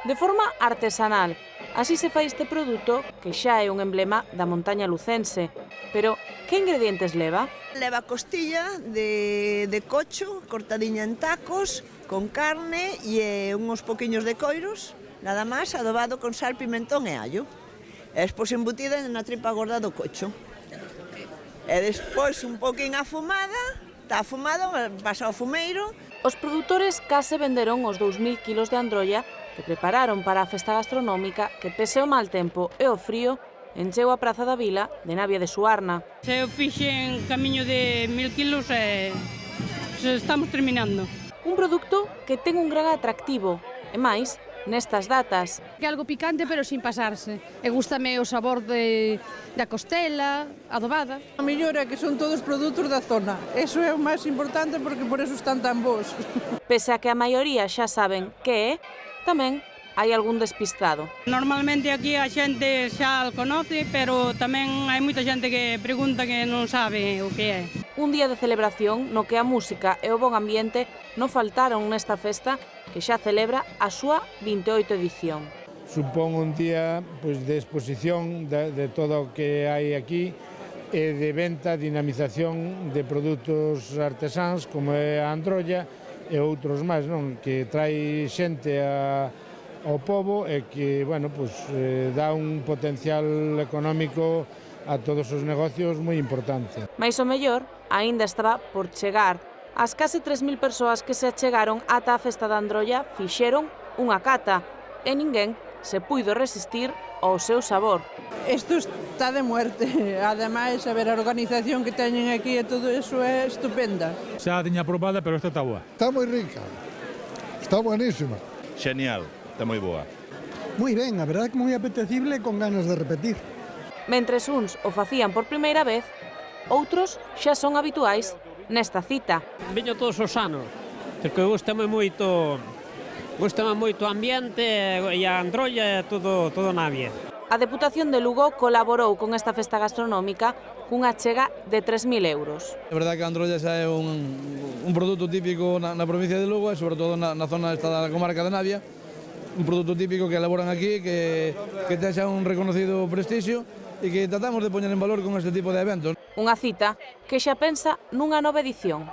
de forma artesanal. Así se fai este produto, que xa é un emblema da montaña lucense. Pero, que ingredientes leva? Leva costilla de cocho, cortadiña en tacos, con carne e uns poquinhos de coiros, nada máis, adobado con sal, pimentón e allo. E despois embutida na tripa gorda do cocho. E despois un poquín afumada, está afumado, pasa ao fumeiro. Os produtores case venderon os 2000 kilos de androlla que prepararon para a festa gastronómica que, pese ao mal tempo e o frío, encheu a Praza da Vila de Navia de Suarna. Se eu fixen camiño de 1000 kilos e estamos terminando. Un produto que ten un gran atractivo, e máis nestas datas. Que é algo picante pero sin pasarse. E gústame o sabor da costela, adobada. A mellor é que son todos produtos da zona. Eso é o máis importante porque por eso están tan bons. Pese a que a maioría xa saben que é, tamén hai algún despistado. Normalmente aquí a xente xa o conoce, pero tamén hai moita xente que pregunta que non sabe o que é. Un día de celebración no que a música e o bon ambiente non faltaron nesta festa que xa celebra a súa 28ª edición. Supón un día de exposición de todo o que hai aquí e de venta, dinamización de produtos artesáns como é a androlla e outros máis, que trai xente ao pobo e que dá un potencial económico a todos os negocios moi importante. Mais o mellor aínda estaba por chegar. As case 3000 persoas que se achegaron ata a festa da androlla fixeron unha cata e ninguén se puido resistir ao seu sabor. Isto está de muerte. Ademais, a ver, a organización que teñen aquí e todo eso é estupenda. Xa a tiña probada, pero esta está boa. Está moi rica. Está buenísima. Genial, está moi boa. Moi ben, a verdade que moi apetecible con ganas de repetir. Mentres uns o facían por primeira vez, outros xa son habituais nesta cita. Veño todos os anos, porque gustame moito o ambiente e a androlla e todo Navia. A Deputación de Lugo colaborou con esta festa gastronómica cunha chega de 3000 euros. É verdade que a androlla xa é un produto típico na provincia de Lugo e sobre todo na zona esta da comarca de Navia. Un produto típico que elaboran aquí, que ten xa un reconocido prestixio e que tratamos de poñer en valor con este tipo de eventos. Unha cita que xa pensa nunha nova edición.